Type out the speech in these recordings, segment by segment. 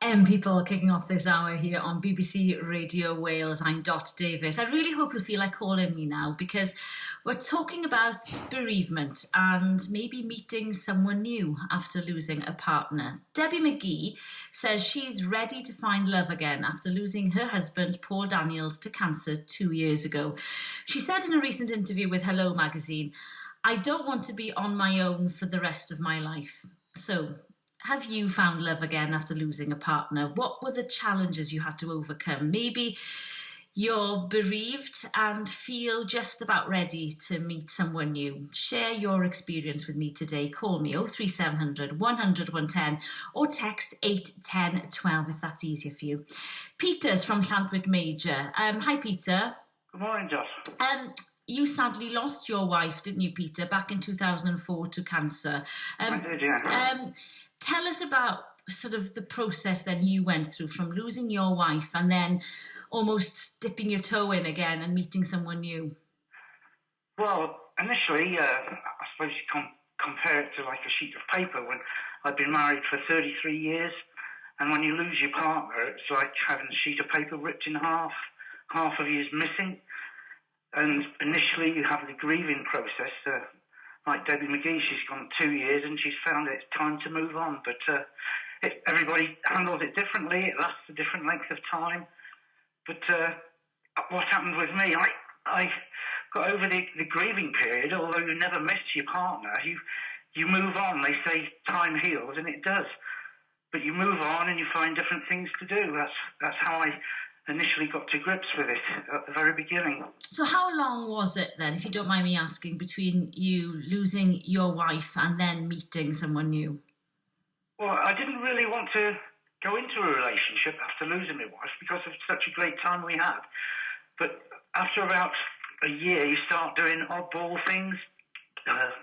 People kicking off this hour here on BBC Radio Wales. I'm Dot Davis. I really hope you feel like calling me now because we're talking about bereavement and maybe meeting someone new after losing a partner. Debbie McGee says she's ready to find love again after losing her husband, Paul Daniels, to cancer 2 years ago. She said in a recent interview with Hello magazine, "I don't want to be on my own for the rest of my life." So, have you found love again after losing a partner? What were the challenges you had to overcome? Maybe you're bereaved and feel just about ready to meet someone new. Share your experience with me today. Call me 03700 100 110 or text 810 12 if that's easier for you. Peter's from Llantwit Major. Hi, Peter. Good morning, Josh. You sadly lost your wife, didn't you, Peter, back in 2004 to cancer. I did, yeah. Tell us about sort of the process then you went through from losing your wife and then almost dipping your toe in again and meeting someone new. Well, initially, I suppose you can compare it to like a sheet of paper when I'd been married for 33 years, and when you lose your partner, it's like having a sheet of paper ripped in half of you is missing. And initially you have the grieving process. Like Debbie McGee, she's gone 2 years and she's found it's time to move on. But everybody handles it differently. It lasts a different length of time. But what happened with me, I got over the grieving period. Although you never miss your partner, you move on. They say time heals, and it does. But you move on and you find different things to do. That's how I initially got to grips with it at the very beginning. So how long was it then, if you don't mind me asking, between you losing your wife and then meeting someone new? Well, I didn't really want to go into a relationship after losing my wife because of such a great time we had. But after about a year, you start doing oddball things,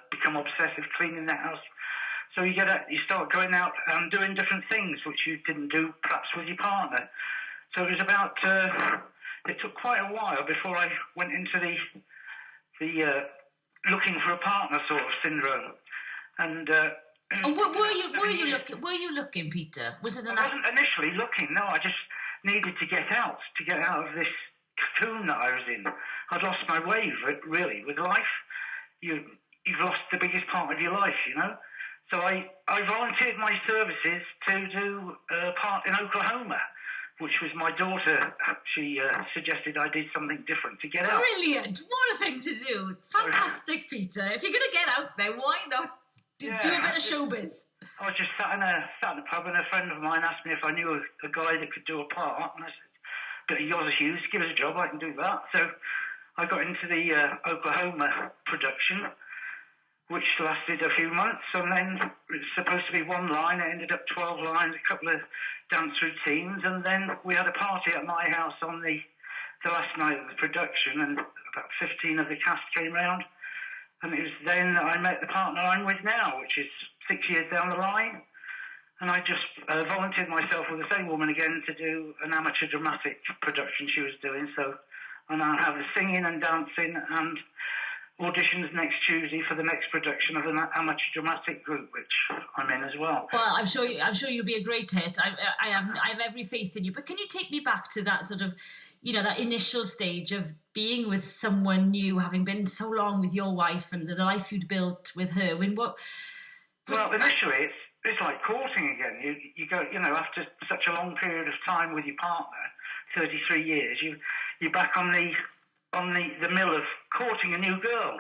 become obsessive, cleaning the house. So you start going out and doing different things which you didn't do perhaps with your partner. So it was about, it took quite a while before I went into the looking for a partner sort of syndrome. And were you looking, Peter? Was it I wasn't initially looking, no, I just needed to get out of this cocoon that I was in. I'd lost my way, really, with life. You've lost the biggest part of your life, you know. So I volunteered my services to do a part in Oklahoma, which was my daughter. She suggested I did something different to get out. Brilliant! What a thing to do. Fantastic, Peter. If you're going to get out there, why not do a bit of showbiz? I was just sat in a pub and a friend of mine asked me if I knew a guy that could do a part. And I said, "But yours is Hughes, give us a job, I can do that." So I got into the Oklahoma production, which lasted a few months, and then it was supposed to be one line. It ended up 12 lines, a couple of dance routines, and then we had a party at my house on the last night of the production, and about 15 of the cast came round, and it was then that I met the partner I'm with now, which is 6 years down the line, and I just volunteered myself with the same woman again to do an amateur dramatic production she was doing, so I now have the singing and dancing and auditions next Tuesday for the next production of an amateur dramatic group, which I'm in as well. Well, I'm sure you'll be a great hit. I have every faith in you. But can you take me back to that sort of, that initial stage of being with someone new, having been so long with your wife and the life you'd built with her? Well, initially it's like courting again. You go, after such a long period of time with your partner, 33 years, you're back on the mill of courting a new girl.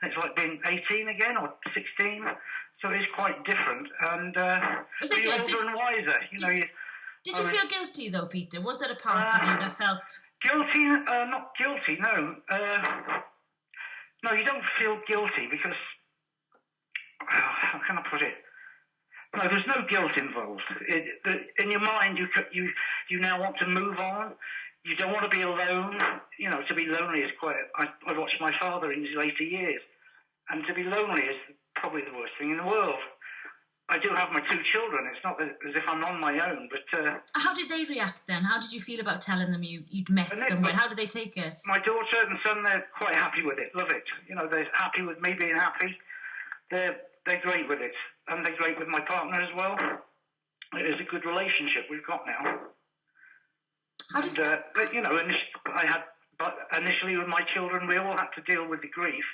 It's like being 18 again or 16, so it's quite different. And you're older and wiser. Did you feel guilty though, Peter? Was there a part of you that felt guilty? Not guilty, no. No, you don't feel guilty because how can I put it? No, there's no guilt involved. In your mind, you now want to move on. You don't want to be alone. To be lonely is quite... I watched my father in his later years, and to be lonely is probably the worst thing in the world. I do have my 2 children. It's not as if I'm on my own, but... How did they react then? How did you feel about telling them you'd met someone? How did they take it? My daughter and son, they're quite happy with it, love it. They're happy with me being happy. They're great with it, and they're great with my partner as well. it is a good relationship we've got now. How does that... But initially with my children, we all had to deal with the grief.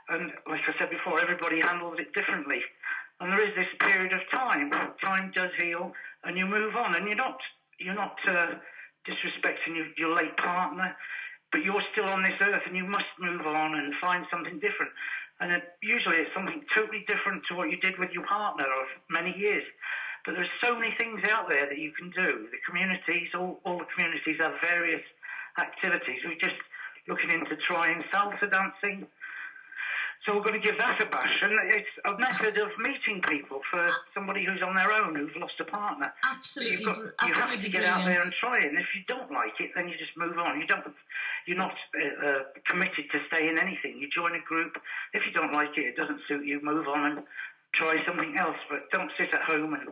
And like I said before, everybody handles it differently. And there is this period of time. Time does heal, and you move on. And you're not disrespecting your late partner, but you're still on this earth, and you must move on and find something different. And usually it's something totally different to what you did with your partner of many years. But there's so many things out there that you can do. The communities, all the communities have various activities. We're just looking into trying salsa dancing. So we're going to give that a bash. And it's a method of meeting people for somebody who's on their own, who's lost a partner. Absolutely, you have to get out there and try it. And if you don't like it, then you just move on. You're not committed to stay in anything. You join a group. If you don't like it, it doesn't suit you, move on and try something else. But don't sit at home and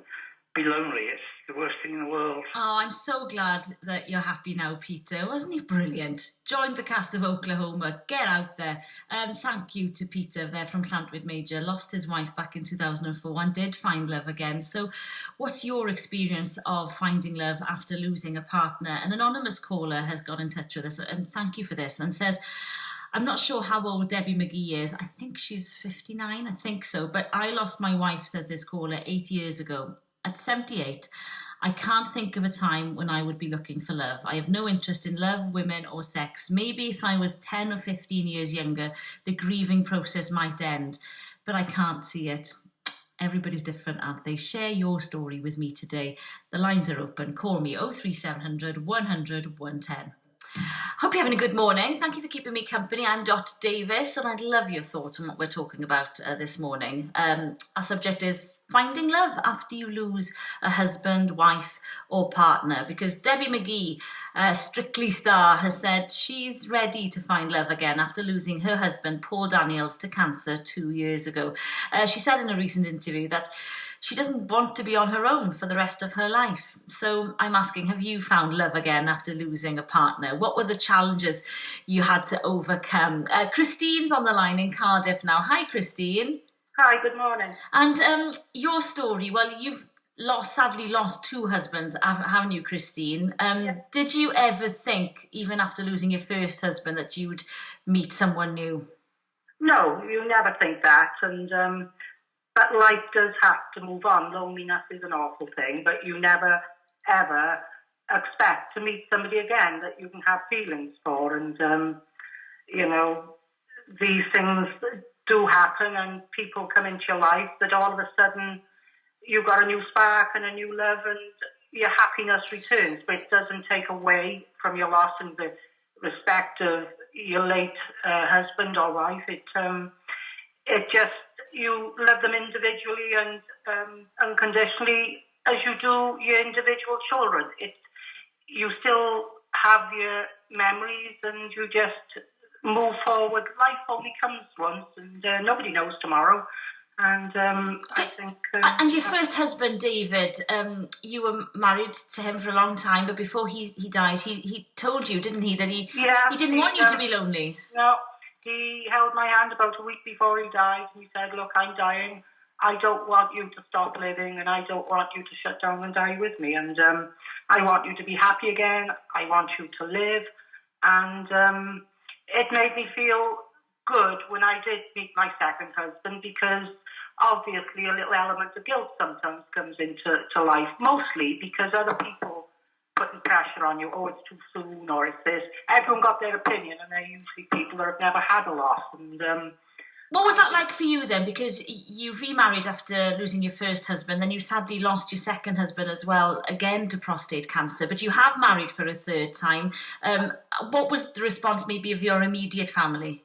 be lonely. It's the worst thing in the world. Oh, I'm so glad that you're happy now, Peter. Wasn't he brilliant? Joined the cast of Oklahoma. Get out there. Thank you to Peter there from Llantwit Major. Lost his wife back in 2004 and did find love again. So what's your experience of finding love after losing a partner? An anonymous caller has got in touch with us, and thank you for this, and says, I'm not sure how old Debbie McGee is. I think she's 59, I think so. But I lost my wife, says this caller, 8 years ago. At 78, I can't think of a time when I would be looking for love. I have no interest in love, women or sex. Maybe if I was 10 or 15 years younger, the grieving process might end, but I can't see it. Everybody's different, aren't they? Share your story with me today. The lines are open. Call me 03700 100 110. Hope you're having a good morning. Thank you for keeping me company. I'm Dot Davis, and I'd love your thoughts on what we're talking about this morning. Our subject is finding love after you lose a husband, wife, or partner. Because Debbie McGee, Strictly Star, has said she's ready to find love again after losing her husband, Paul Daniels, to cancer 2 years ago. She said in a recent interview that she doesn't want to be on her own for the rest of her life. So I'm asking, have you found love again after losing a partner? What were the challenges you had to overcome? Christine's on the line in Cardiff now. Hi, Christine. Hi, good morning. And your story, well, you've sadly lost two husbands, haven't you, Christine? Yeah. Did you ever think, even after losing your first husband, that you would meet someone new? No, you never think that. But life does have to move on. Loneliness is an awful thing, but you never, ever expect to meet somebody again that you can have feelings for. And, these things do happen, and people come into your life that all of a sudden you've got a new spark and a new love, and your happiness returns. But it doesn't take away from your loss and the respect of your late husband or wife. It just, you love them individually and unconditionally as you do your individual children. You still have your memories, and you just move forward. Life only comes once, and nobody knows tomorrow. And I think... and your first husband, David, you were married to him for a long time, but before he died, he told you, didn't he, that he didn't want you to be lonely? No, he held my hand about a week before he died. He said, look, I'm dying. I don't want you to stop living, and I don't want you to shut down and die with me. And I want you to be happy again. I want you to live. And it made me feel good when I did meet my second husband, because obviously a little element of guilt sometimes comes into life, mostly because other people putting pressure on you. Oh, it's too soon, or it's this. Everyone got their opinion, and they're usually people that have never had a loss. And what was that like for you then? Because you remarried after losing your first husband, then you sadly lost your second husband as well, again to prostate cancer, but you have married for a third time. What was the response maybe of your immediate family?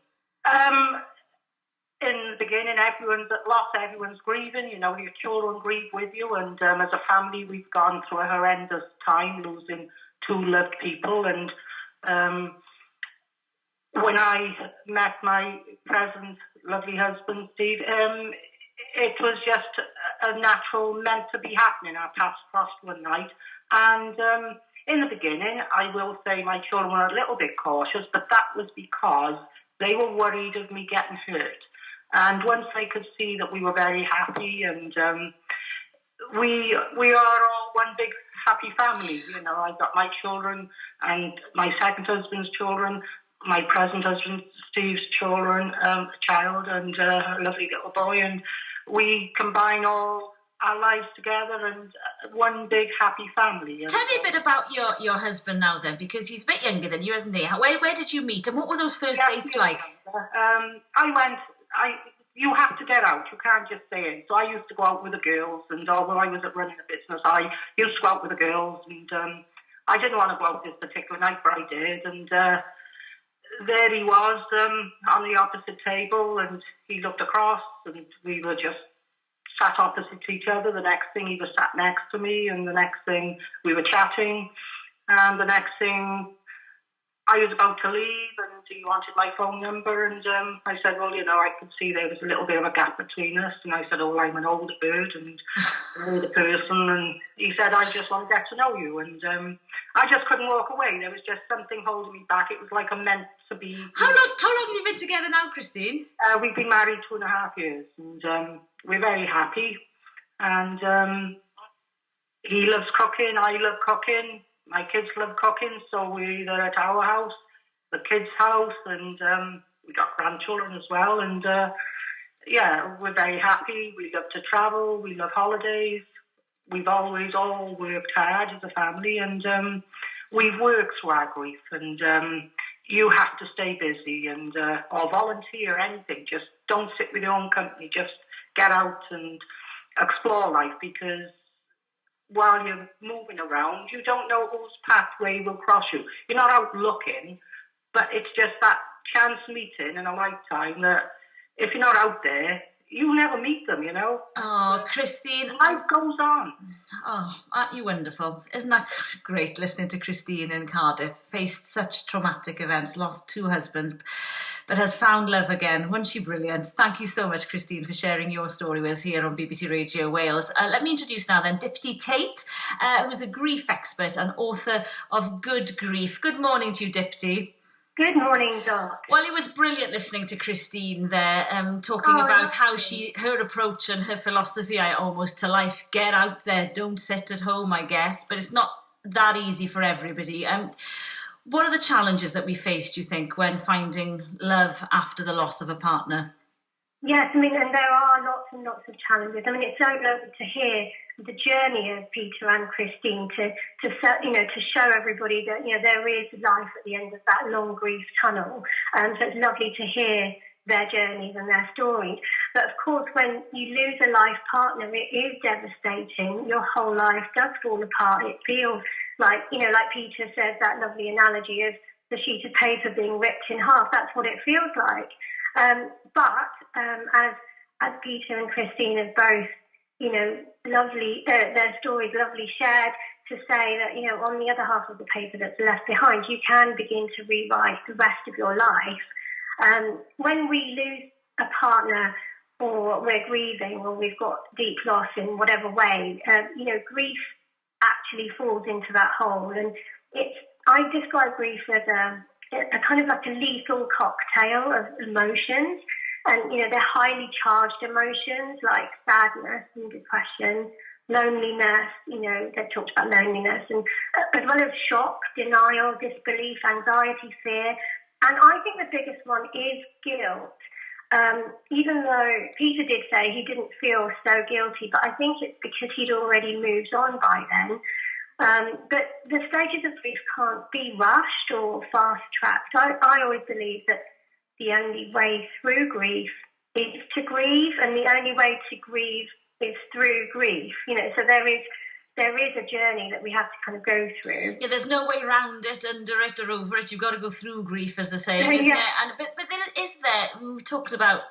In the beginning, everyone's grieving. Your children grieve with you, and as a family, we've gone through a horrendous time losing two loved people. And when I met my present lovely husband, Steve, it was just a natural, meant to be happening. Our paths crossed one night, and in the beginning, I will say my children were a little bit cautious, but that was because they were worried of me getting hurt. And once they could see that we were very happy, and we are all one big happy family. You know, I got my children and my second husband's children, my present husband Steve's children, a child and a lovely little boy, and we combine all our lives together and one big happy family. And tell me a bit about your husband now then, because he's a bit younger than you, isn't he? Where did you meet and what were those first dates like? You have to get out. You can't just stay in. So I used to go out with the girls, and although I was running a business, I used to go out with the girls, and I didn't want to go out this particular night, but I did. And there he was on the opposite table, and he looked across, and we were just sat opposite each other. The next thing, he was sat next to me, and the next thing, we were chatting, and the next thing, I was about to leave, and he wanted my phone number, and I said, well, you know, I could see there was a little bit of a gap between us, and I said, oh, I'm an older bird and an older person, and he said, I just want to get to know you, and I just couldn't walk away. There was just something holding me back. It was like a meant to be. How long have you been together now, Christine? We've been married 2.5 years, and we're very happy, and he loves cooking, I love cooking. My kids love cooking, so we're either at our house, the kids' house, and we got grandchildren as well. And yeah, we're very happy. We love to travel. We love holidays. We've always all worked hard as a family, and we've worked through our grief. And you have to stay busy and or volunteer anything. Just don't sit with your own company. Just get out and explore life, because while you're moving around, you don't know whose pathway will cross you. You're not out looking, but it's just that chance meeting in a lifetime that if you're not out there, you never meet them, you know. Oh, Christine. Life goes on. Oh, aren't you wonderful? Isn't that great listening to Christine in Cardiff? Faced such traumatic events, lost 2 husbands, but has found love again. Wasn't she brilliant? Thank you so much, Christine, for sharing your story with us here on BBC Radio Wales. Let me introduce now then Dipti Tate, who's a grief expert and author of Good Grief. Good morning to you, Dipti. Good morning, Doc. Well, it was brilliant listening to Christine there, talking about how her approach and her philosophy almost to life. Get out there, don't sit at home, I guess. But it's not that easy for everybody. What are the challenges that we face, do you think, when finding love after the loss of a partner? Yes, I mean, and there are lots and lots of challenges. I mean, it's so lovely to hear the journey of Peter and Christine to show everybody that, you know, there is life at the end of that long grief tunnel. So it's lovely to hear their journeys and their stories. But of course, when you lose a life partner, it is devastating. Your whole life does fall apart. It feels like, you know, like Peter said, that lovely analogy of the sheet of paper being ripped in half. That's what it feels like. But as Peter and Christine have both, you know, their stories lovely shared, to say that, you know, on the other half of the paper that's left behind, you can begin to rewrite the rest of your life. When we lose a partner, or we're grieving, or we've got deep loss in whatever way, you know, grief actually falls into that hole. And I describe grief as a kind of like a lethal cocktail of emotions. And, you know, they're highly charged emotions like sadness and depression, loneliness, you know, they've talked about loneliness, and as well as shock, denial, disbelief, anxiety, fear. And I think the biggest one is guilt. Even though Peter did say he didn't feel so guilty, but I think it's because he'd already moved on by then. But the stages of grief can't be rushed or fast-tracked. I always believe that the only way through grief is to grieve, and the only way to grieve is through grief. You know, so there is a journey that we have to kind of go through. Yeah, there's no way around it, under it, or over it. You've got to go through grief, as they say, isn't it? But then is there, we talked about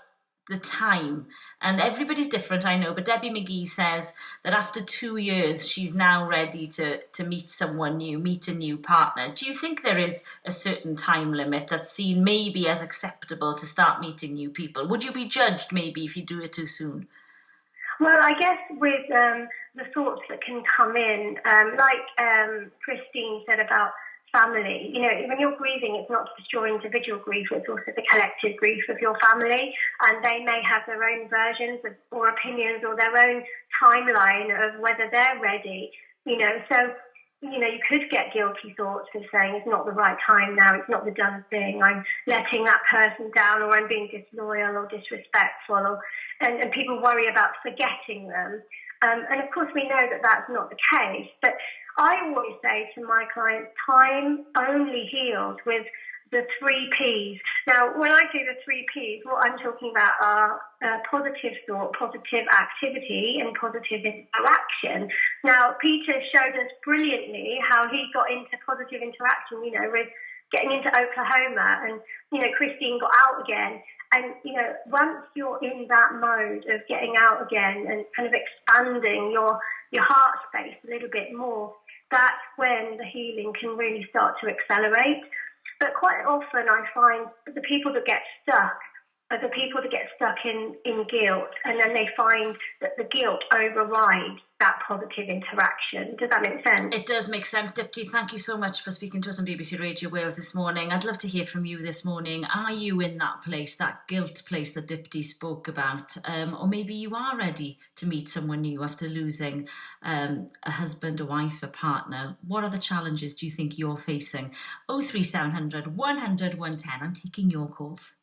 the time, and everybody's different, I know, but Debbie McGee says that after 2 years, she's now ready to meet someone new, meet a new partner. Do you think there is a certain time limit that's seen maybe as acceptable to start meeting new people? Would you be judged maybe if you do it too soon? Well, I guess with the thoughts that can come in, like Christine said about family. You know, when you're grieving, it's not just your individual grief, it's also the collective grief of your family, and they may have their own versions or opinions or their own timeline of whether they're ready, you know. So, you know, you could get guilty thoughts of saying it's not the right time now, it's not the done thing, I'm letting that person down, or I'm being disloyal or disrespectful, and people worry about forgetting them. And of course, we know that that's not the case. But I always say to my clients, time only heals with the 3 Ps. Now, when I do the 3 Ps, what I'm talking about are positive thought, positive activity, and positive interaction. Now, Peter showed us brilliantly how he got into positive interaction, you know, with getting into Oklahoma, and, you know, Christine got out again. And, you know, once you're in that mode of getting out again and kind of expanding your heart space a little bit more, that's when the healing can really start to accelerate. But quite often I find that the people that get stuck are the people that get stuck in guilt, and then they find that the guilt overrides that positive interaction. Does that make sense? It does make sense. Dipti, thank you so much for speaking to us on BBC Radio Wales this morning. I'd love to hear from you this morning. Are you in that place, that guilt place that Dipti spoke about? Or maybe you are ready to meet someone new after losing a husband, a wife, a partner. What other challenges do you think you're facing? 03700 100 110. I'm taking your calls.